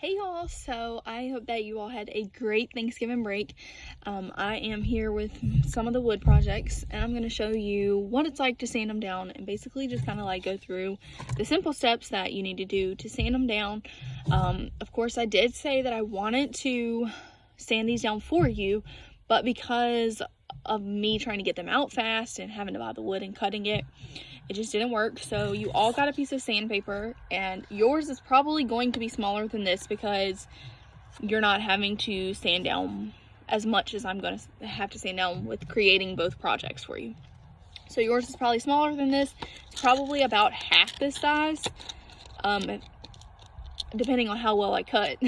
Hey y'all, so I hope that you all had a great Thanksgiving break. I am here with some of the wood projects and I'm going to show you what it's like to sand them down and basically just kind of like go through the simple steps that you need to do to sand them down. Of course, I did say that I wanted to sand these down for you, but because of me trying to get them out fast and having to buy the wood and cutting it, it just didn't work. So you all got a piece of sandpaper, and yours is probably going to be smaller than this because you're not having to sand down as much as I'm going to have to sand down with creating both projects for you. So yours is probably smaller than this. It's probably about half this size, depending on how well I cut.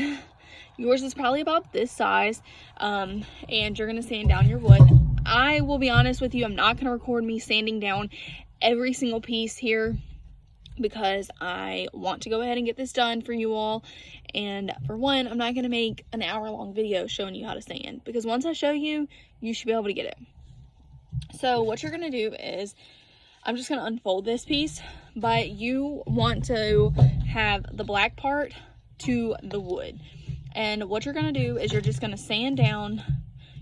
Yours is probably about this size, and you're going to sand down your wood. I will be honest with you, I'm not going to record me sanding down every single piece here because I want to go ahead and get this done for you all. And for one, I'm not going to make an hour-long video showing you how to sand because once I show you, you should be able to get it. So what you're going to do is, I'm just going to unfold this piece, but you want to have the black part to the wood. And what you're going to do is you're just going to sand down.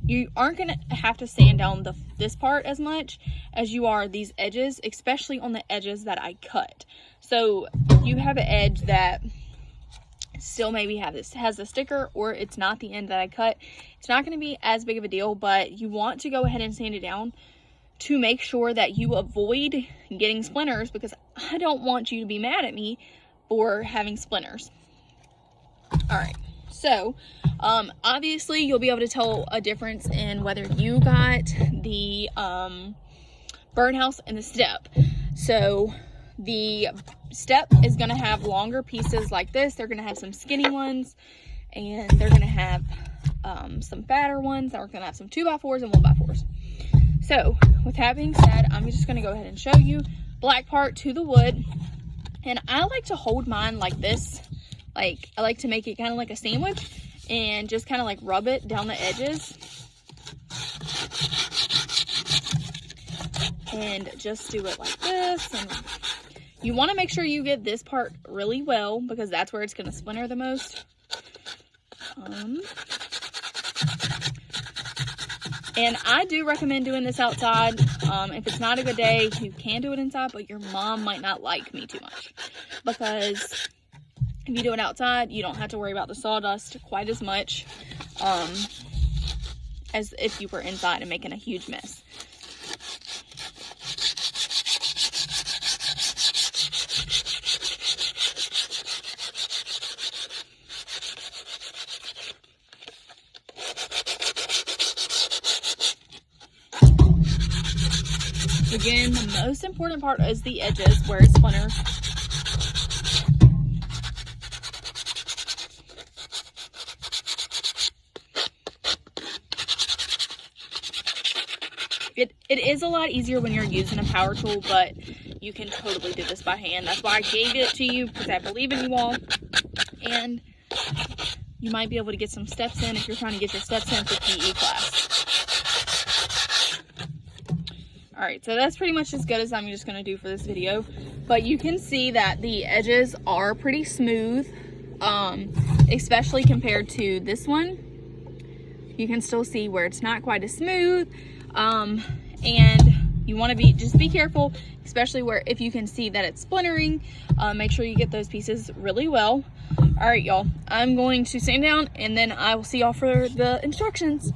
You aren't going to have to sand down this part as much as you are these edges, especially on the edges that I cut. So if you have an edge that still maybe has a sticker, or it's not the end that I cut, it's not going to be as big of a deal, but you want to go ahead and sand it down to make sure that you avoid getting splinters, because I don't want you to be mad at me for having splinters. All right. So, obviously you'll be able to tell a difference in whether you got the birdhouse and the step. So the step is going to have longer pieces like this. They're going to have some skinny ones, and they're going to have some fatter ones. They're going to have some 2x4s and 1x4s. So with that being said, I'm just going to go ahead and show you black part to the wood. And I like to hold mine like this. Like, I like to make it kind of like a sandwich and just kind of like rub it down the edges. And just do it like this. And you want to make sure you get this part really well because that's where it's going to splinter the most. And I do recommend doing this outside. If it's not a good day, you can do it inside, but your mom might not like me too much because if you do it outside, you don't have to worry about the sawdust quite as much as if you were inside and making a huge mess. Again, the most important part is the edges where it splinters. It is a lot easier when you're using a power tool, but you can totally do this by hand. That's why I gave it to you, because I believe in you all. And you might be able to get some steps in if you're trying to get your steps in for PE class. Alright, so that's pretty much as good as I'm just going to do for this video. But you can see that the edges are pretty smooth, especially compared to this one. You can still see where it's not quite as smooth. And you want to just be careful, especially where if you can see that it's splintering. Make sure you get those pieces really well. All right, y'all, I'm going to sand down and then I will see y'all for the instructions.